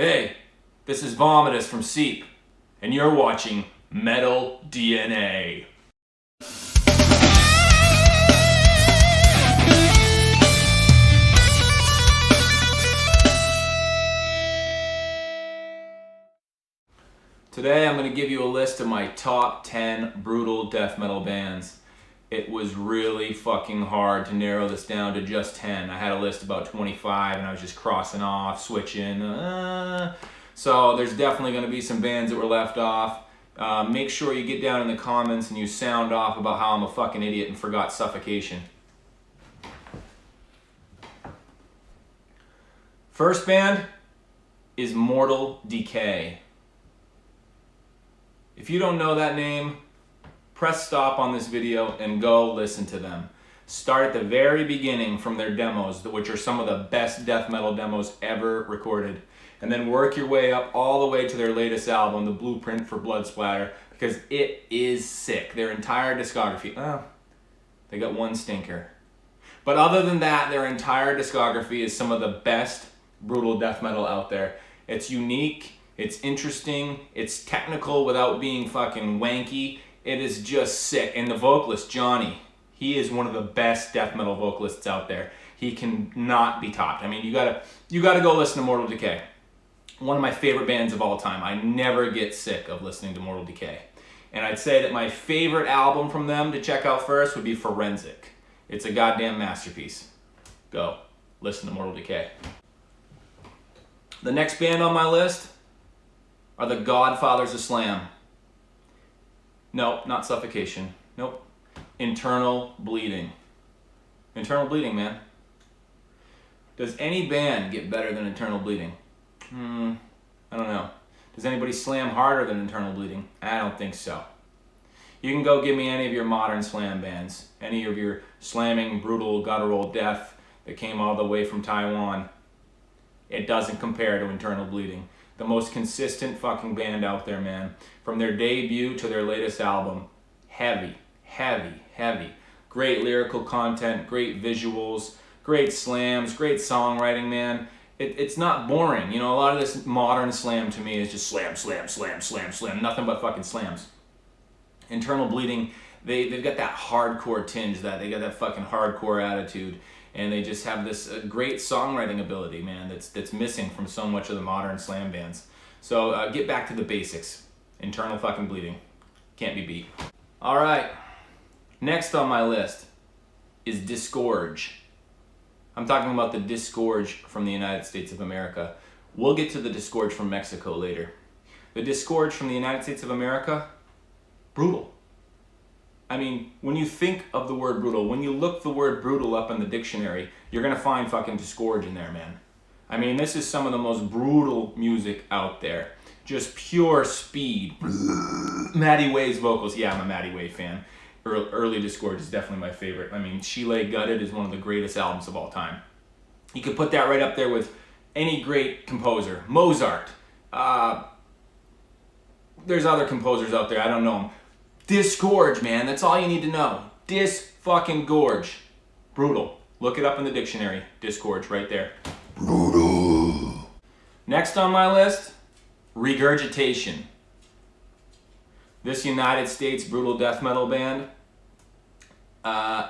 Hey, this is Vomitus from Seep, and you're watching Metal DNA. Today I'm going to give you a list of my top 10 brutal death metal bands. It was really fucking hard to narrow this down to just 10. I had a list about 25 and I was just crossing off, switching. So there's definitely going to be some bands that were left off. Make sure you get down in the comments and you sound off about how I'm a fucking idiot and forgot Suffocation. First band is Mortal Decay. If you don't know that name, press stop on this video and go listen to them. Start at the very beginning from their demos, which are some of the best death metal demos ever recorded. And then work your way up all the way to their latest album, The Blueprint for Blood Splatter, because it is sick. Their entire discography, they got one stinker. But other than that, their entire discography is some of the best brutal death metal out there. It's unique, it's interesting, it's technical without being fucking wanky. It is just sick. And the vocalist, Johnny, he is one of the best death metal vocalists out there. He cannot be topped. I mean, you gotta go listen to Mortal Decay. One of my favorite bands of all time. I never get sick of listening to Mortal Decay. And I'd say that my favorite album from them to check out first would be Forensic. It's a goddamn masterpiece. Go listen to Mortal Decay. The next band on my list are the Godfathers of Slam. Nope, not Suffocation. Nope. Internal Bleeding. Internal Bleeding, man. Does any band get better than Internal Bleeding? I don't know. Does anybody slam harder than Internal Bleeding? I don't think so. You can go give me any of your modern slam bands. Any of your slamming, brutal, guttural death that came all the way from Taiwan. It doesn't compare to Internal Bleeding. The most consistent fucking band out there, man. From their debut to their latest album. Heavy, heavy, heavy. Great lyrical content, great visuals, great slams, great songwriting, man. It's not boring. You know, a lot of this modern slam to me is just slam, slam, slam, slam, slam. Nothing but fucking slams. Internal Bleeding, they've got that hardcore tinge, they got that fucking hardcore attitude. And they just have this great songwriting ability, man, that's missing from so much of the modern slam bands. So get back to the basics. Internal fucking Bleeding. Can't be beat. All right. Next on my list is Disgorge. I'm talking about the Disgorge from the United States of America. We'll get to the Disgorge from Mexico later. The Disgorge from the United States of America, brutal. I mean, when you think of the word brutal, when you look the word brutal up in the dictionary, you're gonna find fucking Disgorge in there, man. I mean, this is some of the most brutal music out there. Just pure speed. Maddie Way's vocals. Yeah, I'm a Maddie Way fan. Early Disgorge is definitely my favorite. I mean, She Lay Gutted is one of the greatest albums of all time. You could put that right up there with any great composer. Mozart. There's other composers out there, I don't know them. Disgorge, man, that's all you need to know. Dis-fucking-gorge. Brutal. Look it up in the dictionary. Disgorge, right there. Brutal. Next on my list, Regurgitation. This United States brutal death metal band,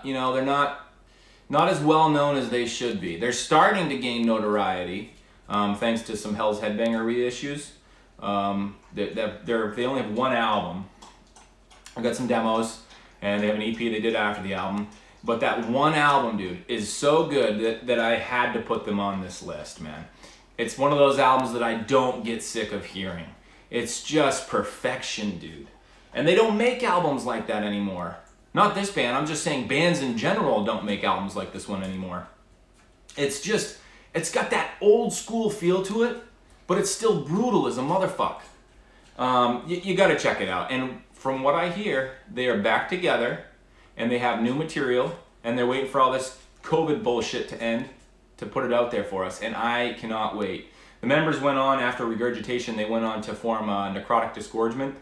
you know, they're not as well known as they should be. They're starting to gain notoriety, thanks to some Hell's Headbanger reissues. They only have one album. I got some demos, and they have an EP they did after the album. But that one album, dude, is so good that I had to put them on this list, man. It's one of those albums that I don't get sick of hearing. It's just perfection, dude. And they don't make albums like that anymore. Not this band, I'm just saying bands in general don't make albums like this one anymore. It's got that old school feel to it, but it's still brutal as a motherfucker. You gotta check it out. And from what I hear, they are back together, and they have new material, and they're waiting for all this COVID bullshit to end to put it out there for us, and I cannot wait. The members went on, after Regurgitation, they went on to form Necrotic Disgorgement,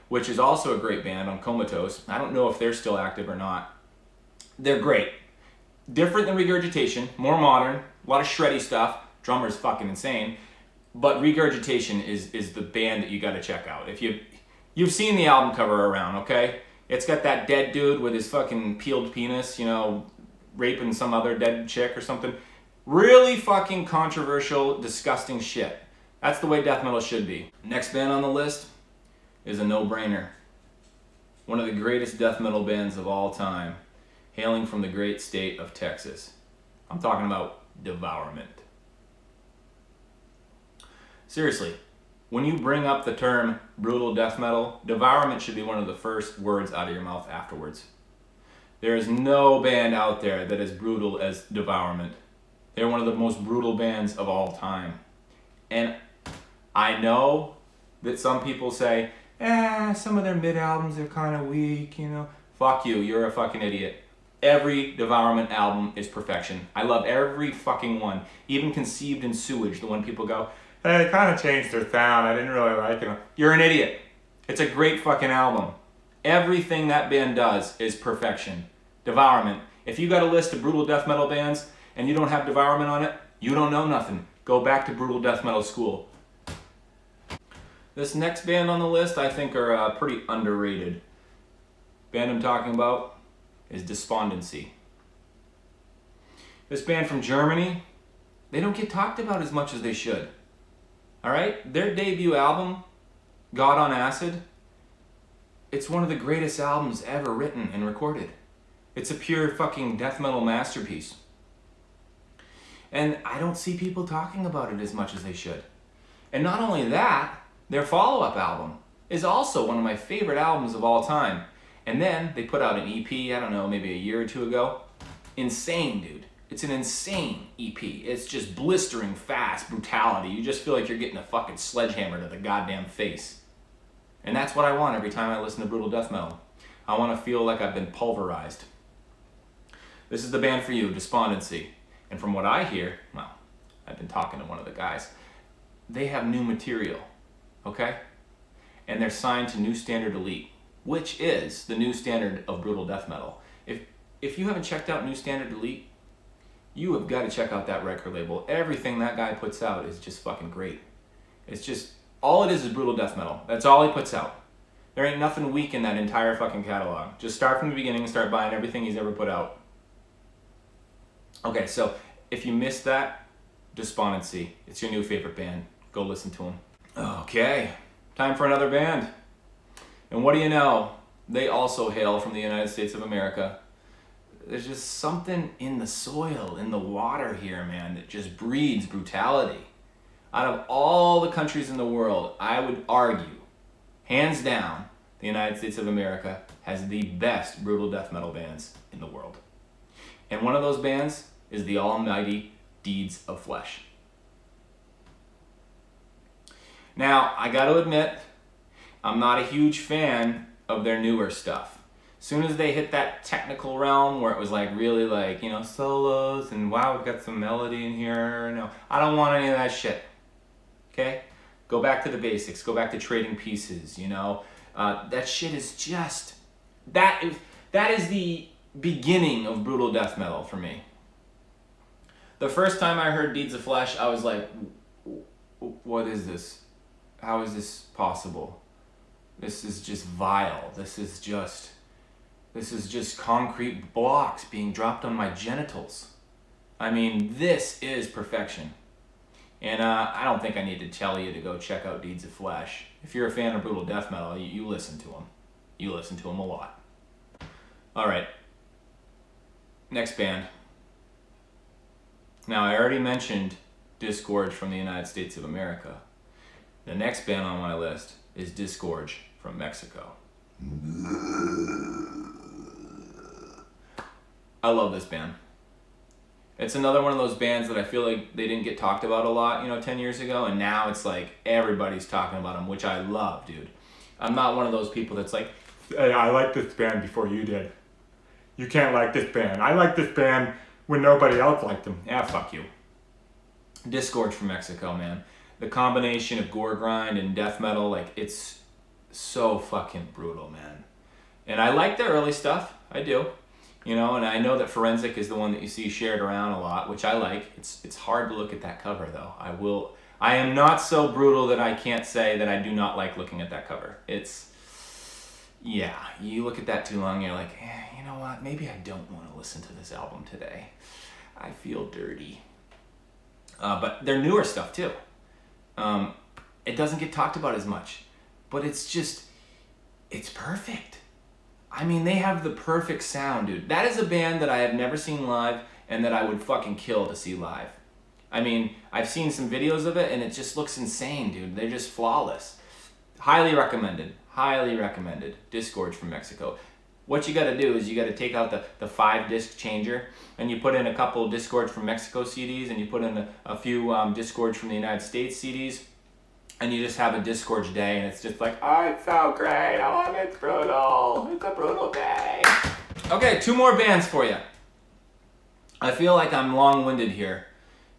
which is also a great band on Comatose. I don't know if they're still active or not. They're great. Different than Regurgitation, more modern, a lot of shreddy stuff. Drummer's fucking insane. But Regurgitation is the band that you got to check out. If you've seen the album cover around, okay? It's got that dead dude with his fucking peeled penis, you know, raping some other dead chick or something. Really fucking controversial, disgusting shit. That's the way death metal should be. Next band on the list is a no-brainer. One of the greatest death metal bands of all time, hailing from the great state of Texas. I'm talking about Devourment. Seriously, when you bring up the term brutal death metal, Devourment should be one of the first words out of your mouth afterwards. There is no band out there that is brutal as Devourment. They're one of the most brutal bands of all time. And I know that some people say, some of their mid-albums are kind of weak, you know. Fuck you, you're a fucking idiot. Every Devourment album is perfection. I love every fucking one. Even Conceived in Sewage, the one people go, hey, they kind of changed their sound, I didn't really like it. You're an idiot. It's a great fucking album. Everything that band does is perfection. Devourment. If you got a list of brutal death metal bands and you don't have Devourment on it, you don't know nothing. Go back to brutal death metal school. This next band on the list I think are pretty underrated. Band I'm talking about is Despondency. This band from Germany, they don't get talked about as much as they should. Alright? Their debut album, God on Acid, it's one of the greatest albums ever written and recorded. It's a pure fucking death metal masterpiece. And I don't see people talking about it as much as they should. And not only that, their follow-up album is also one of my favorite albums of all time. And then they put out an EP, I don't know, maybe a year or two ago. Insane, dude. It's an insane EP. It's just blistering fast brutality. You just feel like you're getting a fucking sledgehammer to the goddamn face. And that's what I want every time I listen to brutal death metal. I want to feel like I've been pulverized. This is the band for you, Despondency. And from what I hear, well, I've been talking to one of the guys, they have new material, okay? And they're signed to New Standard Elite, which is the new standard of brutal death metal. If you haven't checked out New Standard Elite, you have got to check out that record label. Everything that guy puts out is just fucking great. It's just, all it is brutal death metal. That's all he puts out. There ain't nothing weak in that entire fucking catalog. Just start from the beginning and start buying everything he's ever put out. Okay, so if you missed that, Despondency, it's your new favorite band. Go listen to them. Okay, time for another band. And what do you know? They also hail from the United States of America. There's just something in the soil, in the water here, man, that just breeds brutality. Out of all the countries in the world, I would argue, hands down, the United States of America has the best brutal death metal bands in the world. And one of those bands is the almighty Deeds of Flesh. Now, I gotta admit, I'm not a huge fan of their newer stuff. As soon as they hit that technical realm where it was like really like, you know, solos and wow, we've got some melody in here. No, I don't want any of that shit. Okay? Go back to the basics. Go back to trading pieces, you know. That shit is just, that is the beginning of brutal death metal for me. The first time I heard Deeds of Flesh, I was like, what is this? How is this possible? This is just vile. This is just concrete blocks being dropped on my genitals. I mean, this is perfection. And I don't think I need to tell you to go check out Deeds of Flesh. If you're a fan of brutal death metal, you listen to them. You listen to them a lot. Alright. Next band. Now, I already mentioned Disgorge from the United States of America. The next band on my list is Disgorge from Mexico. I love this band. It's another one of those bands that I feel like they didn't get talked about a lot, 10 years ago, and now it's like everybody's talking about them, which I love, dude. I'm not one of those people that's like, hey, I liked this band before you did. You can't like this band. I liked this band when nobody else liked them. Yeah, fuck you. Disgorge from Mexico, man. The combination of gore grind and death metal, like, it's so fucking brutal, man. And I like their early stuff. I do. And I know that Forensic is the one that you see shared around a lot, which I like. It's hard to look at that cover, though. I am not so brutal that I can't say that I do not like looking at that cover. It's, yeah, you look at that too long, you're like, you know what, maybe I don't want to listen to this album today. I feel dirty. But their newer stuff too. It doesn't get talked about as much, but it's just, it's perfect. I mean, they have the perfect sound, dude. That is a band that I have never seen live and that I would fucking kill to see live. I mean, I've seen some videos of it and it just looks insane, dude. They're just flawless. Highly recommended. Highly recommended. Disgorge from Mexico. What you gotta do is you gotta take out the 5-disc changer and you put in a couple Disgorge from Mexico CDs and you put in a few Disgorge from the United States CDs. And you just have a Disgorge day, and it's just like, oh, it's so great. Oh, it's brutal. It's a brutal day. Okay, 2 more bands for you. I feel like I'm long-winded here.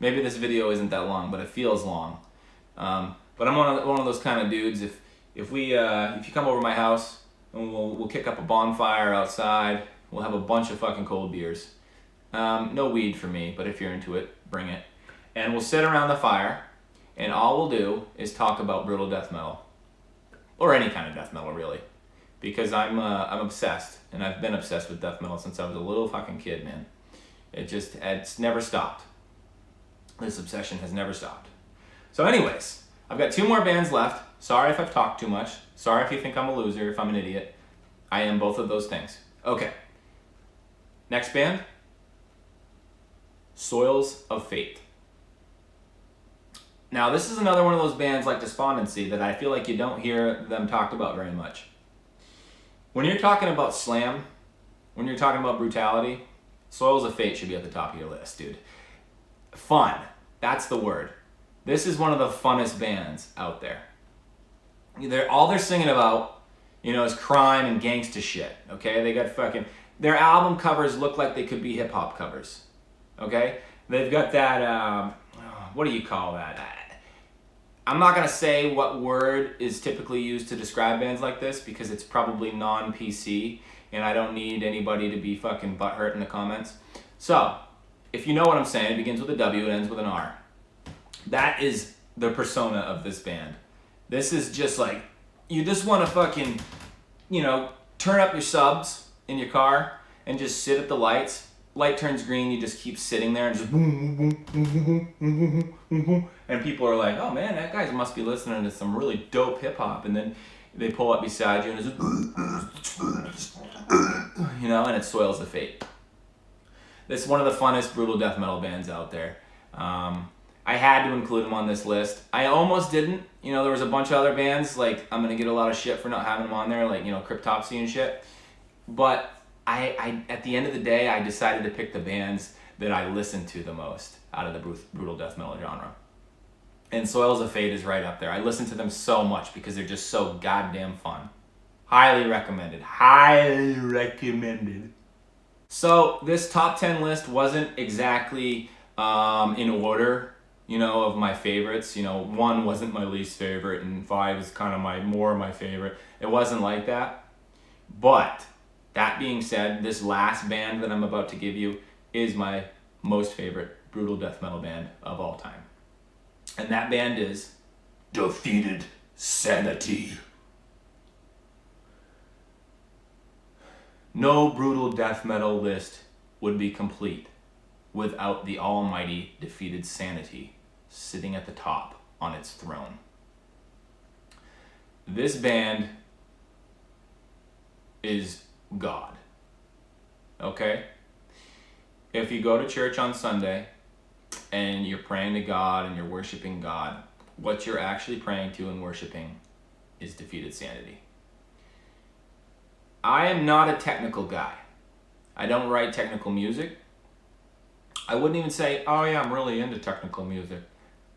Maybe this video isn't that long, but it feels long. But I'm one of those kind of dudes. If you come over to my house, and we'll kick up a bonfire outside, we'll have a bunch of fucking cold beers. No weed for me, but if you're into it, bring it. And we'll sit around the fire. And all we'll do is talk about brutal death metal. Or any kind of death metal, really. Because I'm obsessed. And I've been obsessed with death metal since I was a little fucking kid, man. It's never stopped. This obsession has never stopped. So anyways, I've got 2 more bands left. Sorry if I've talked too much. Sorry if you think I'm a loser, if I'm an idiot. I am both of those things. Okay. Next band. Soils of Fate. Now, this is another one of those bands like Despondency that I feel like you don't hear them talked about very much. When you're talking about slam, when you're talking about brutality, Soils of Fate should be at the top of your list, dude. Fun. That's the word. This is one of the funnest bands out there. All they're singing about, is crime and gangsta shit, okay? They got their album covers look like they could be hip-hop covers, okay? They've got that, what do you call that? I'm not going to say what word is typically used to describe bands like this because it's probably non-PC and I don't need anybody to be fucking butthurt in the comments. So, if you know what I'm saying, it begins with a W, it ends with an R. That is the persona of this band. This is just like, you just want to fucking, turn up your subs in your car and just sit at the lights. Light turns green, you just keep sitting there and just boom, boom, boom, boom, boom, boom, boom, and people are like, oh man, that guy must be listening to some really dope hip hop, and then they pull up beside you and it's just, and it's Soils of Fate. This is one of the funnest brutal death metal bands out there. I had to include them on this list. I almost didn't. There was a bunch of other bands, like I'm gonna get a lot of shit for not having them on there, like Cryptopsy and shit, but I at the end of the day, I decided to pick the bands that I listen to the most out of the brutal death metal genre. And Soils of Fate is right up there. I listen to them so much because they're just so goddamn fun. Highly recommended. Highly recommended. So this top 10 list wasn't exactly in order, of my favorites. 1 wasn't my least favorite and 5 is kind of my favorite. It wasn't like that. But that being said, this last band that I'm about to give you is my most favorite brutal death metal band of all time. And that band is Defeated Sanity. No brutal death metal list would be complete without the almighty Defeated Sanity sitting at the top on its throne. This band is God. Okay? If you go to church on Sunday and you're praying to God and you're worshiping God, what you're actually praying to and worshiping is Defeated Sanity. I am not a technical guy. I don't write technical music. I wouldn't even say, oh yeah, I'm really into technical music.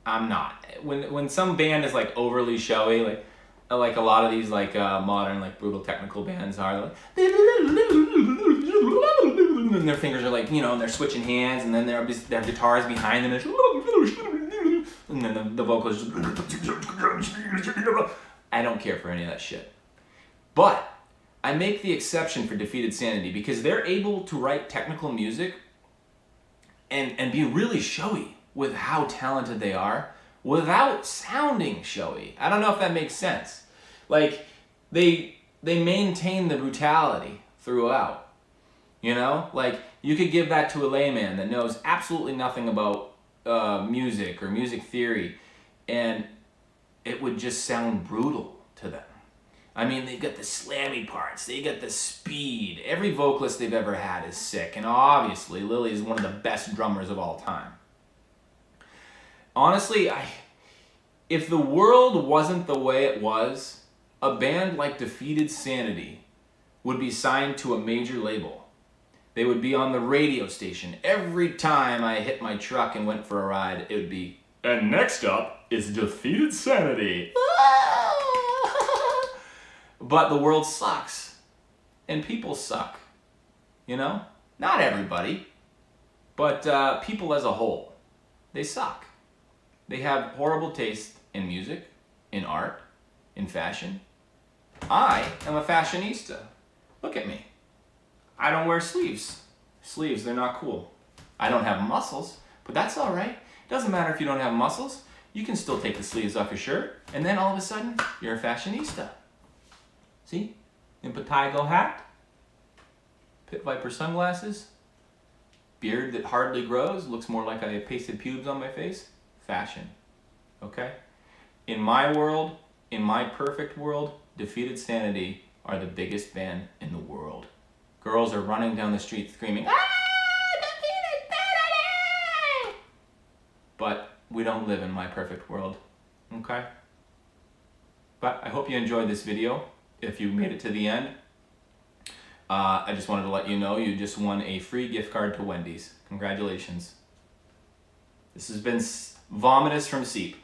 I'm not. When some band is like overly showy, like a lot of these modern brutal technical bands are, like, and their fingers are and they're switching hands, and then their guitars behind them, and then the vocals just, I don't care for any of that shit. But I make the exception for Defeated Sanity because they're able to write technical music and be really showy with how talented they are without sounding showy. I don't know if that makes sense. Like, they maintain the brutality throughout. You know? Like, you could give that to a layman that knows absolutely nothing about music or music theory, and it would just sound brutal to them. I mean, they've got the slammy parts, they got the speed. Every vocalist they've ever had is sick, and obviously Lily is one of the best drummers of all time. Honestly, if the world wasn't the way it was, a band like Defeated Sanity would be signed to a major label. They would be on the radio station. Every time I hit my truck and went for a ride, it would be, and next up is Defeated Sanity. But the world sucks, and people suck, you know? Not everybody, but people as a whole, they suck. They have horrible taste in music, in art, in fashion. I am a fashionista. Look at me. I don't wear sleeves. Sleeves, they're not cool. I don't have muscles, but that's all right. It doesn't matter if you don't have muscles. You can still take the sleeves off your shirt, and then all of a sudden, you're a fashionista. See? Impetigo hat, pit viper sunglasses, beard that hardly grows, looks more like I pasted pubes on my face. Fashion. Okay? In my world, in my perfect world, Defeated Sanity are the biggest band in the world. Girls are running down the street screaming, "Ah, Defeated Sanity!" But we don't live in my perfect world. Okay? But I hope you enjoyed this video. If you made it to the end, I just wanted to let you know you just won a free gift card to Wendy's. Congratulations. This has been Vomitus from Seep.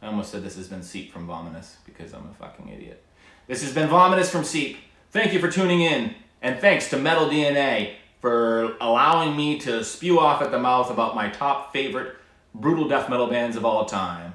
I almost said this has been Seep from Vomitus because I'm a fucking idiot. This has been Vomitus from Seep. Thank you for tuning in, and thanks to Metal DNA for allowing me to spew off at the mouth about my top favorite brutal death metal bands of all time.